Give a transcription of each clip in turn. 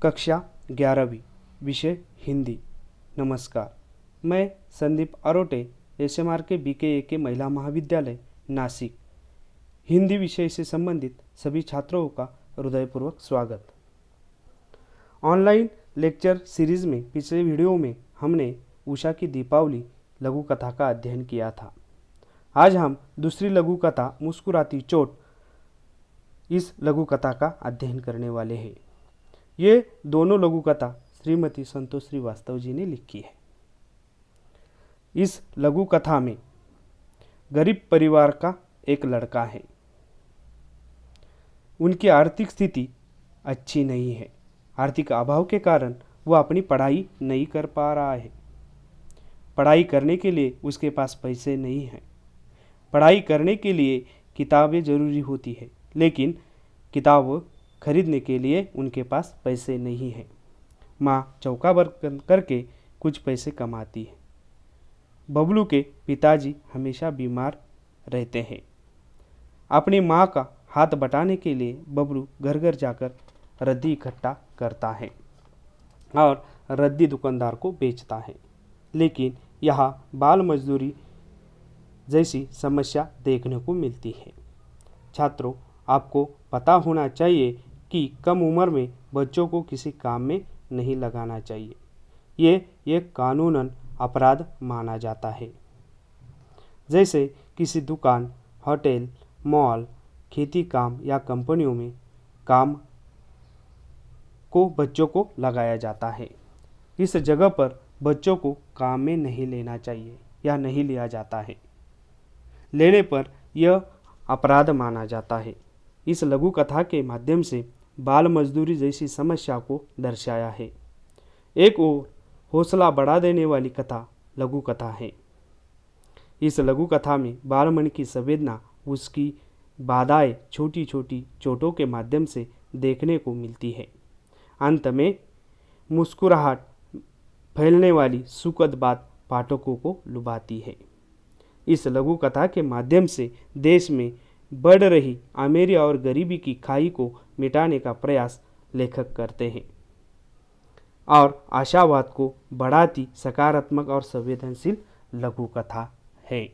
कक्षा 11वीं, विषय हिंदी। नमस्कार, मैं संदीप अरोटे, SMR के BKA महिला महाविद्यालय नासिक, हिंदी विषय से संबंधित सभी छात्रों का हृदयपूर्वक स्वागत। ऑनलाइन लेक्चर सीरीज में पिछले वीडियो में हमने उषा की दीपावली लघु कथा का अध्ययन किया था। आज हम दूसरी लघु कथा मुस्कुराती चोट इस लघु कथा का अध्ययन करने वाले हैं। ये दोनों लघु कथा श्रीमती संतोष श्रीवास्तव जी ने लिखी है। इस लघु कथा में गरीब परिवार का एक लड़का है। उनकी आर्थिक स्थिति अच्छी नहीं है। आर्थिक अभाव के कारण वह अपनी पढ़ाई नहीं कर पा रहा है। पढ़ाई करने के लिए उसके पास पैसे नहीं हैं। पढ़ाई करने के लिए किताबें ज़रूरी होती है, लेकिन किताब खरीदने के लिए उनके पास पैसे नहीं हैं। माँ चौका बर्तन करके कुछ पैसे कमाती है। बबलू के पिताजी हमेशा बीमार रहते हैं। अपनी माँ का हाथ बटाने के लिए बबलू घर घर जाकर रद्दी इकट्ठा करता है और रद्दी दुकानदार को बेचता है। लेकिन यहाँ बाल मजदूरी जैसी समस्या देखने को मिलती है। छात्रों, आपको पता होना चाहिए कि कम उम्र में बच्चों को किसी काम में नहीं लगाना चाहिए। ये एक कानूनन अपराध माना जाता है। जैसे किसी दुकान, होटल, मॉल, खेती काम या कंपनियों में काम को बच्चों को लगाया जाता है। इस जगह पर बच्चों को काम में नहीं लेना चाहिए या नहीं लिया जाता है। लेने पर यह अपराध माना जाता है। इस लघु कथा के माध्यम से बाल मजदूरी जैसी समस्या को दर्शाया है। एक और हौसला बढ़ा देने वाली कथा लघु कथा है। इस लघु कथा में बाल मन की संवेदना, उसकी बाधाएं छोटी छोटी चोटों के माध्यम से देखने को मिलती है। अंत में मुस्कुराहट फैलने वाली सुखद बात पाठकों को लुभाती है। इस लघु कथा के माध्यम से देश में बढ़ रही अमीरी और गरीबी की खाई को मिटाने का प्रयास लेखक करते हैं और आशावाद को बढ़ाती सकारात्मक और संवेदनशील लघु कथा है।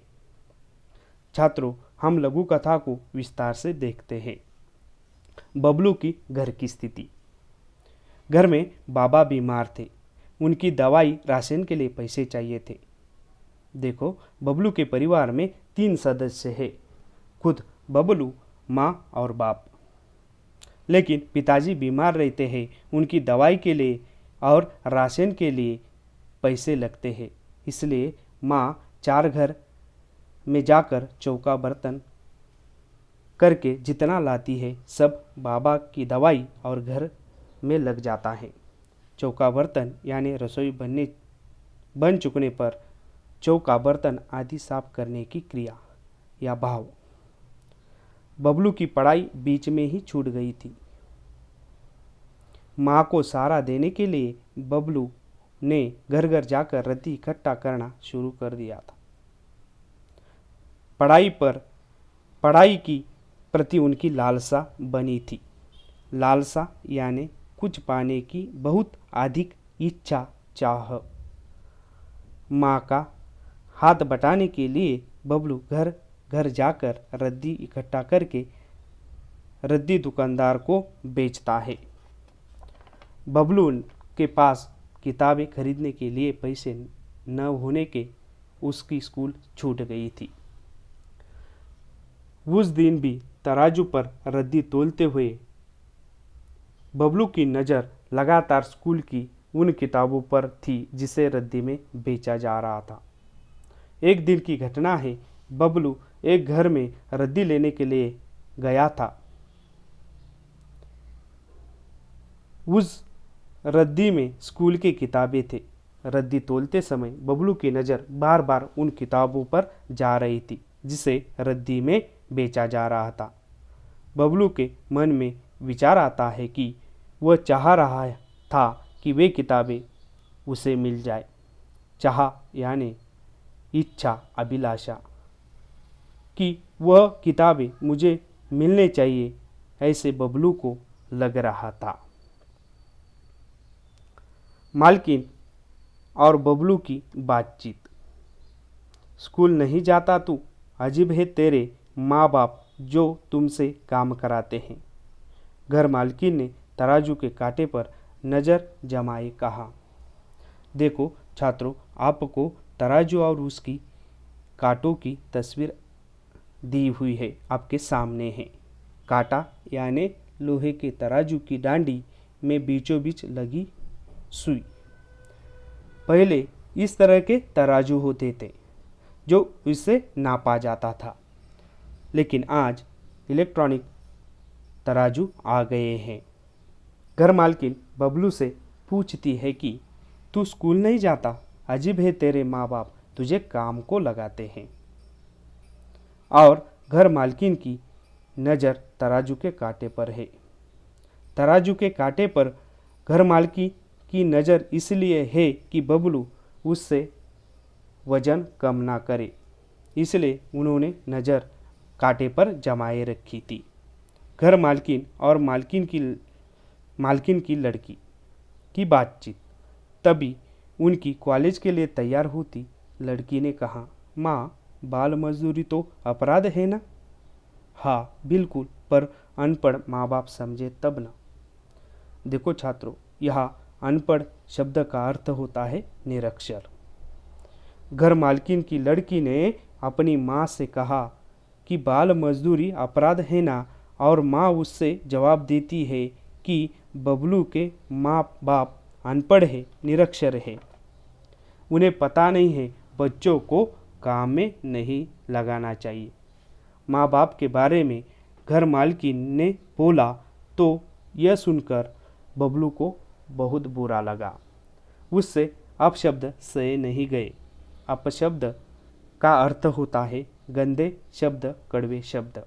छात्रों, हम लघु कथा को विस्तार से देखते हैं। बबलू की घर की स्थिति। घर में बाबा बीमार थे। उनकी दवाई, राशन के लिए पैसे चाहिए थे। देखो, बबलू के परिवार में 3 सदस्य हैं, खुद बबलू, माँ और बाप। लेकिन पिताजी बीमार रहते हैं। उनकी दवाई के लिए और राशन के लिए पैसे लगते हैं। इसलिए माँ 4 घर में जाकर चौका बर्तन करके जितना लाती है सब बाबा की दवाई और घर में लग जाता है। चौका बर्तन यानी रसोई बन चुकने पर चौका बर्तन आदि साफ करने की क्रिया या भाव। बबलू की पढ़ाई बीच में ही छूट गई थी। माँ को सहारा देने के लिए बबलू ने घर घर जाकर रद्दी इकट्ठा करना शुरू कर दिया था। पढ़ाई की प्रति उनकी लालसा बनी थी। लालसा यानी कुछ पाने की बहुत अधिक इच्छा, चाह। माँ का हाथ बटाने के लिए बबलू घर घर जाकर रद्दी इकट्ठा करके रद्दी दुकानदार को बेचता है। बबलू के पास किताबें खरीदने के लिए पैसे न होने के उसकी स्कूल छूट गई थी। उस दिन भी तराजू पर रद्दी तोलते हुए बबलू की नज़र लगातार स्कूल की उन किताबों पर थी जिसे रद्दी में बेचा जा रहा था। एक दिन की घटना है। बबलू एक घर में रद्दी लेने के लिए गया था। उस रद्दी में स्कूल की किताबें थे। रद्दी तोलते समय बबलू की नज़र बार बार उन किताबों पर जा रही थी जिसे रद्दी में बेचा जा रहा था। बबलू के मन में विचार आता है कि वह चाह रहा था कि वे किताबें उसे मिल जाए। चाह यानी इच्छा, अभिलाषा कि वह किताबें मुझे मिलने चाहिए, ऐसे बबलू को लग रहा था। मालकिन और बबलू की बातचीत। स्कूल नहीं जाता तू, अजीब है तेरे माँ बाप जो तुमसे काम कराते हैं। घर मालकिन ने तराजू के कांटे पर नज़र जमाए कहा। देखो छात्रों, आपको तराजू और उसकी कांटों की तस्वीर दी हुई है, आपके सामने है। कांटा यानी लोहे के तराजू की डांडी में बीचों बीच लगी सुई। पहले इस तरह के तराजू होते थे जो इससे नापा जाता था, लेकिन आज इलेक्ट्रॉनिक तराजू आ गए हैं। घर मालकिन बबलू से पूछती है कि तू स्कूल नहीं जाता, अजीब है तेरे माँ बाप तुझे काम को लगाते हैं। और घर मालकिन की नज़र तराजू के कांटे पर है। तराजू के कांटे पर घर मालकिन की नज़र इसलिए है कि बबलू उससे वजन कम ना करे, इसलिए उन्होंने नज़र कांटे पर जमाए रखी थी। घर मालकिन और मालकिन की लड़की की बातचीत। तभी उनकी कॉलेज के लिए तैयार होती लड़की ने कहा, माँ, बाल मजदूरी तो अपराध है ना? हाँ बिल्कुल, पर अनपढ़ माँ बाप समझे तब ना। देखो छात्रों, यहाँ अनपढ़ शब्द का अर्थ होता है निरक्षर। घर मालकिन की लड़की ने अपनी माँ से कहा कि बाल मजदूरी अपराध है ना, और माँ उससे जवाब देती है कि बबलू के माँ बाप अनपढ़ है, निरक्षर है, उन्हें पता नहीं है बच्चों को काम में नहीं लगाना चाहिए। माँ बाप के बारे में घर मालकिन ने बोला तो यह सुनकर बबलू को बहुत बुरा लगा। उससे अपशब्द सहे नहीं गए। अपशब्द का अर्थ होता है गंदे शब्द, कड़वे शब्द।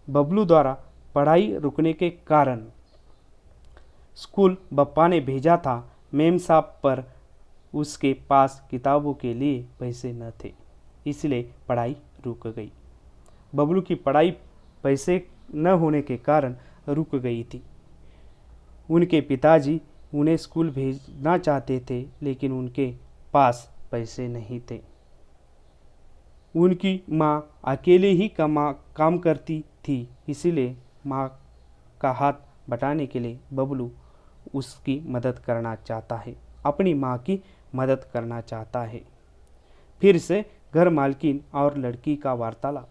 बबलू द्वारा पढ़ाई रुकने के कारण स्कूल बप्पा ने भेजा था। मेम साहब पर उसके पास किताबों के लिए पैसे न थे, इसलिए पढ़ाई रुक गई। बबलू की पढ़ाई पैसे न होने के कारण रुक गई थी। उनके पिताजी उन्हें स्कूल भेजना चाहते थे, लेकिन उनके पास पैसे नहीं थे। उनकी माँ अकेले ही काम करती थी, इसीलिए माँ का हाथ बटाने के लिए बबलू उसकी मदद करना चाहता है, अपनी माँ की मदद करना चाहता है। फिर से घर मालकिन और लड़की का वार्तालाप।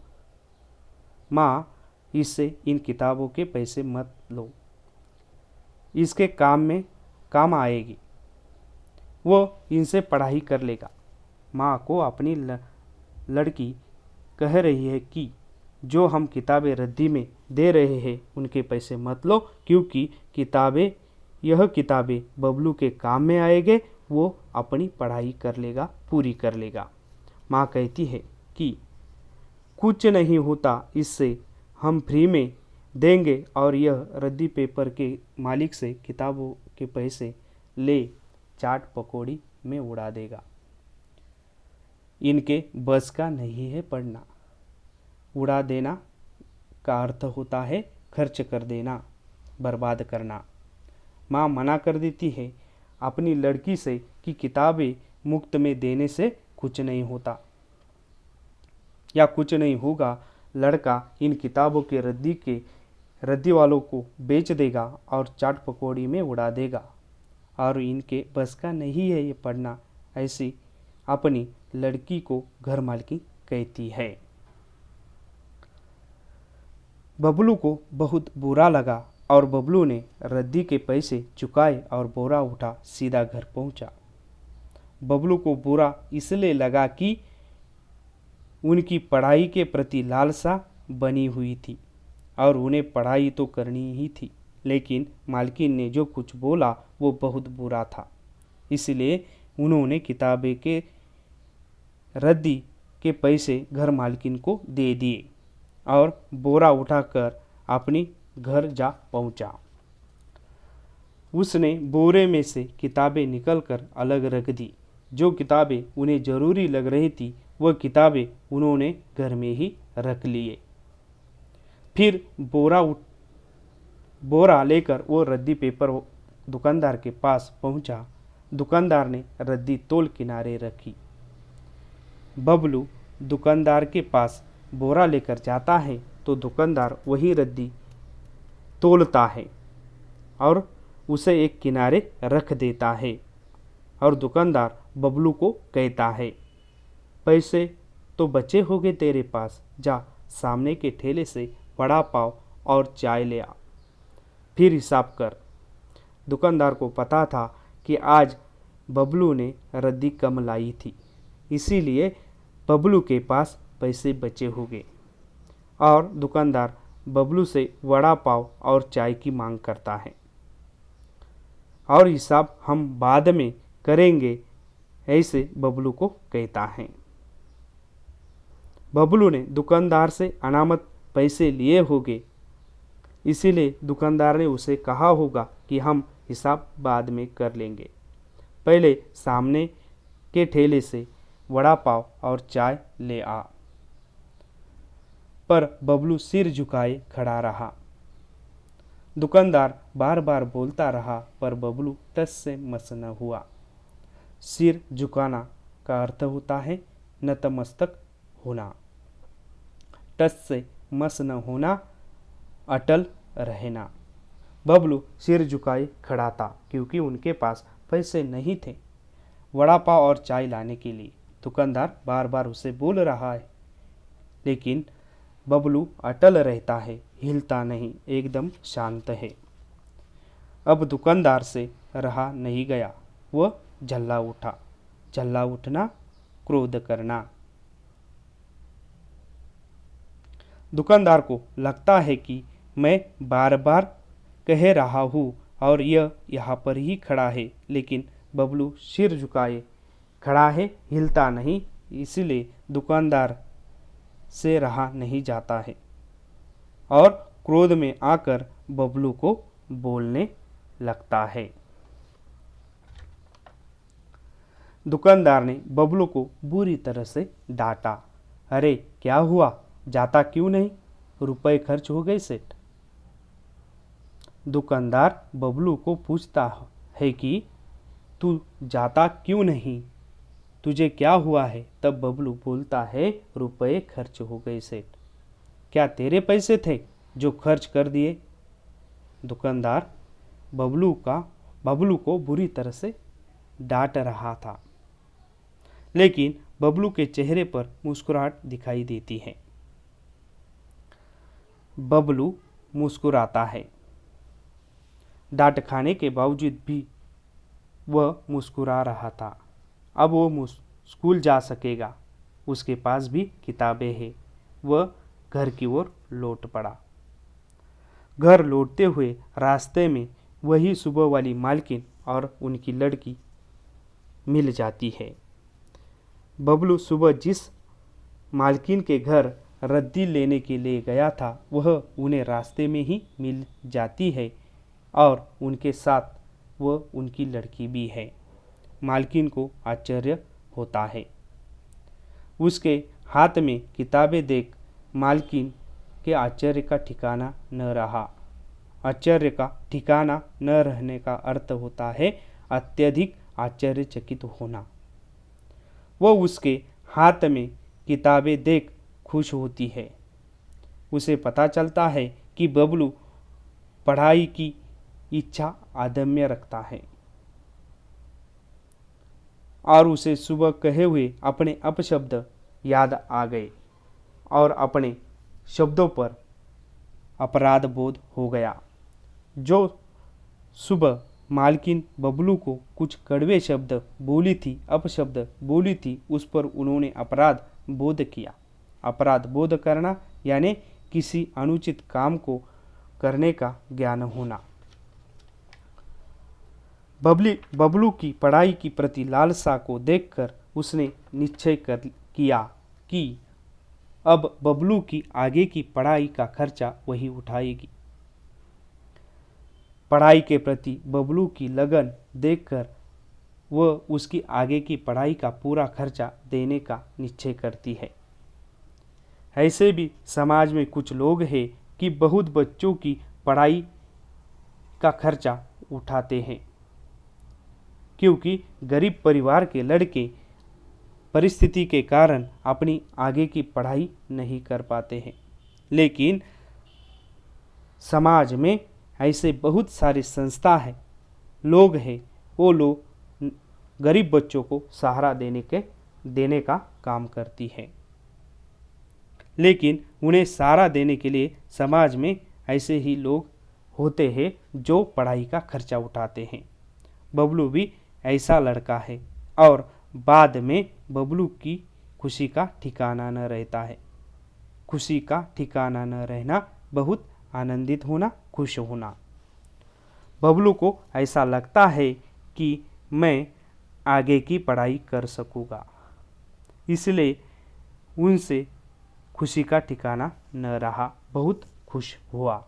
माँ, इससे इन किताबों के पैसे मत लो, इसके काम आएगी, वो इनसे पढ़ाई कर लेगा। माँ को अपनी लड़की कह रही है कि जो हम किताबें रद्दी में दे रहे हैं उनके पैसे मत लो, क्योंकि यह किताबें बबलू के काम में आएंगे, वो अपनी पढ़ाई कर लेगा, पूरी कर लेगा। माँ कहती है कि कुछ नहीं होता, इससे हम फ्री में देंगे और यह रद्दी पेपर के मालिक से किताबों के पैसे ले चाट पकौड़ी में उड़ा देगा। इनके बस का नहीं है पढ़ना। उड़ा देना का अर्थ होता है खर्च कर देना, बर्बाद करना। माँ मना कर देती है अपनी लड़की से कि किताबें मुफ्त में देने से कुछ नहीं होता या कुछ नहीं होगा। लड़का इन किताबों के रद्दी वालों को बेच देगा और चाट पकौड़ी में उड़ा देगा, और इनके बस का नहीं है ये पढ़ना। ऐसी अपनी लड़की को घर मालकिन कहती है। बबलू को बहुत बुरा लगा और बबलू ने रद्दी के पैसे चुकाए और बोरा उठा सीधा घर पहुंचा। बबलू को बुरा इसलिए लगा कि उनकी पढ़ाई के प्रति लालसा बनी हुई थी और उन्हें पढ़ाई तो करनी ही थी, लेकिन मालकिन ने जो कुछ बोला वो बहुत बुरा था। इसलिए उन्होंने किताबें के रद्दी के पैसे घर मालकिन को दे दिए और बोरा उठाकर अपनी घर जा पहुंचा। उसने बोरे में से किताबें निकलकर अलग रख दी। जो किताबें उन्हें ज़रूरी लग रही थी वह किताबें उन्होंने घर में ही रख लिए। फिर बोरा लेकर वो रद्दी पेपर दुकानदार के पास पहुंचा। दुकानदार ने रद्दी तोल किनारे रखी। बबलू दुकानदार के पास बोरा लेकर जाता है तो दुकानदार वही रद्दी तोलता है और उसे एक किनारे रख देता है और दुकानदार बबलू को कहता है, पैसे तो बचे होंगे तेरे पास, जा सामने के ठेले से वड़ा पाव और चाय ले आ, फिर हिसाब कर। दुकानदार को पता था कि आज बबलू ने रद्दी कम लाई थी, इसीलिए बबलू के पास पैसे बचे होंगे और दुकानदार बबलू से वड़ा पाव और चाय की मांग करता है और हिसाब हम बाद में करेंगे, ऐसे बबलू को कहता है। बबलू ने दुकानदार से अनामत पैसे लिए होंगे, इसीलिए दुकानदार ने उसे कहा होगा कि हम हिसाब बाद में कर लेंगे, पहले सामने के ठेले से वड़ा पाव और चाय ले आ। पर बबलू सिर झुकाए खड़ा रहा। दुकानदार बार बार बोलता रहा पर बबलू टस से मस न हुआ। सिर झुकाना का अर्थ होता है नतमस्तक होना, टस से मस न होना, अटल रहना। बबलू सिर झुकाए खड़ा था क्योंकि उनके पास पैसे नहीं थे वड़ा पाव और चाय लाने के लिए। दुकानदार बार बार उसे बोल रहा है लेकिन बबलू अटल रहता है, हिलता नहीं, एकदम शांत है। अब दुकानदार से रहा नहीं गया, वह झल्ला उठा। झल्ला उठना, क्रोध करना। दुकानदार को लगता है कि मैं बार बार कह रहा हूँ और यह यहाँ पर ही खड़ा है, लेकिन बबलू सिर झुकाए खड़ा है, हिलता नहीं, इसलिए दुकानदार से रहा नहीं जाता है और क्रोध में आकर बबलू को बोलने लगता है। दुकानदार ने बबलू को बुरी तरह से डांटा। अरे क्या हुआ, जाता क्यों नहीं, रुपए खर्च हो गए सेठ। दुकानदार बबलू को पूछता है कि तू जाता क्यों नहीं, तुझे क्या हुआ है। तब बबलू बोलता है, रुपए खर्च हो गए सेठ। क्या तेरे पैसे थे जो खर्च कर दिए। दुकानदार बबलू को बुरी तरह से डांट रहा था, लेकिन बबलू के चेहरे पर मुस्कुराहट दिखाई देती है। बबलू मुस्कुराता है। डांट खाने के बावजूद भी वह मुस्कुरा रहा था। अब वो स्कूल जा सकेगा, उसके पास भी किताबें हैं। वह घर की ओर लौट पड़ा। घर लौटते हुए रास्ते में वही सुबह वाली मालकिन और उनकी लड़की मिल जाती है। बबलू सुबह जिस मालकिन के घर रद्दी लेने के लिए गया था वह उन्हें रास्ते में ही मिल जाती है और उनके साथ वह उनकी लड़की भी है। मालकिन को आश्चर्य होता है। उसके हाथ में किताबें देख मालकिन के आश्चर्य का ठिकाना न रहा। आश्चर्य का ठिकाना न रहने का अर्थ होता है अत्यधिक आश्चर्यचकित होना। वह उसके हाथ में किताबें देख खुश होती है। उसे पता चलता है कि बबलू पढ़ाई की इच्छा अदम्य रखता है और उसे सुबह कहे हुए अपने अपशब्द याद आ गए और अपने शब्दों पर अपराध बोध हो गया। जो सुबह मालकिन बबलू को कुछ कड़वे शब्द बोली थी, अपशब्द बोली थी, उस पर उन्होंने अपराध बोध किया। अपराध बोध करना यानी किसी अनुचित काम को करने का ज्ञान होना। बबलू की पढ़ाई की प्रति लालसा को देखकर उसने निश्चय किया कि अब बबलू की आगे की पढ़ाई का खर्चा वही उठाएगी। पढ़ाई के प्रति बबलू की लगन देखकर वह उसकी आगे की पढ़ाई का पूरा खर्चा देने का निश्चय करती है। ऐसे भी समाज में कुछ लोग हैं कि बहुत बच्चों की पढ़ाई का खर्चा उठाते हैं, क्योंकि गरीब परिवार के लड़के परिस्थिति के कारण अपनी आगे की पढ़ाई नहीं कर पाते हैं। लेकिन समाज में ऐसे बहुत सारी संस्था है, लोग हैं, वो लोग गरीब बच्चों को सहारा देने का काम करती है। लेकिन उन्हें सहारा देने के लिए समाज में ऐसे ही लोग होते हैं जो पढ़ाई का खर्चा उठाते हैं। बबलू भी ऐसा लड़का है और बाद में बबलू की खुशी का ठिकाना न रहता है। खुशी का ठिकाना न रहना, बहुत आनंदित होना, खुश होना। बबलू को ऐसा लगता है कि मैं आगे की पढ़ाई कर सकूँगा, इसलिए उनसे खुशी का ठिकाना न रहा, बहुत खुश हुआ।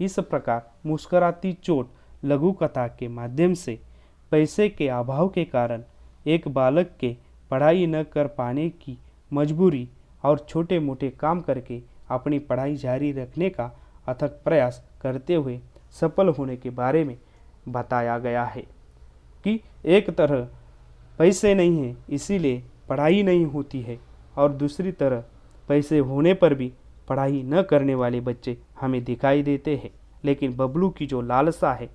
इस प्रकार मुस्कुराती चोट लघु कथा के माध्यम से पैसे के अभाव के कारण एक बालक के पढ़ाई न कर पाने की मजबूरी और छोटे मोटे काम करके अपनी पढ़ाई जारी रखने का अथक प्रयास करते हुए सफल होने के बारे में बताया गया है कि एक तरह पैसे नहीं है इसीलिए पढ़ाई नहीं होती है, और दूसरी तरह पैसे होने पर भी पढ़ाई न करने वाले बच्चे हमें दिखाई देते हैं। लेकिन बबलू की जो लालसा है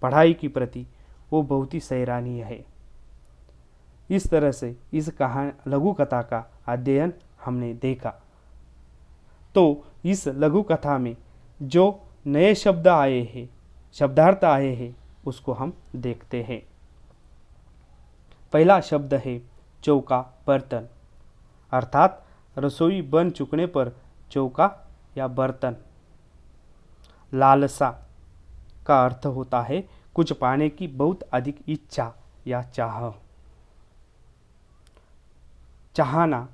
पढ़ाई की प्रति, वो बहुत ही सराहनीय है। इस तरह से इस लघु कथा का अध्ययन हमने देखा। तो इस लघु कथा में जो नए शब्द आए हैं, शब्दार्थ आए हैं, उसको हम देखते हैं। पहला शब्द है चौका बर्तन, अर्थात रसोई बन चुकने पर चौका या बर्तन। लालसा का अर्थ होता है कुछ पाने की बहुत अधिक इच्छा या चाह। चाहना,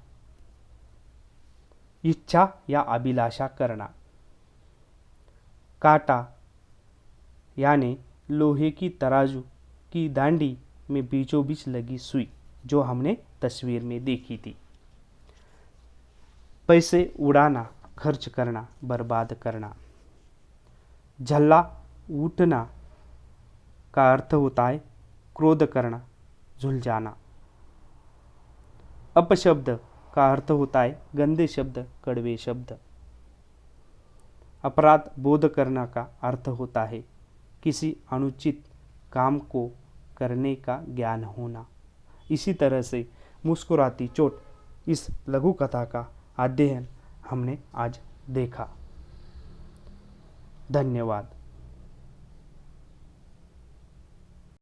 इच्छा या अभिलाषा करना। काटा यानी लोहे की तराजू की दांडी में बीचों बीच लगी सुई, जो हमने तस्वीर में देखी थी। पैसे उड़ाना, खर्च करना, बर्बाद करना। झल्ला उठना का अर्थ होता है क्रोध करना, झुलझाना। अपशब्द का अर्थ होता है गंदे शब्द, कड़वे शब्द। अपराध बोध करना का अर्थ होता है किसी अनुचित काम को करने का ज्ञान होना। इसी तरह से मुस्कुराती चोट इस लघु कथा का अध्ययन हमने आज देखा। धन्यवाद।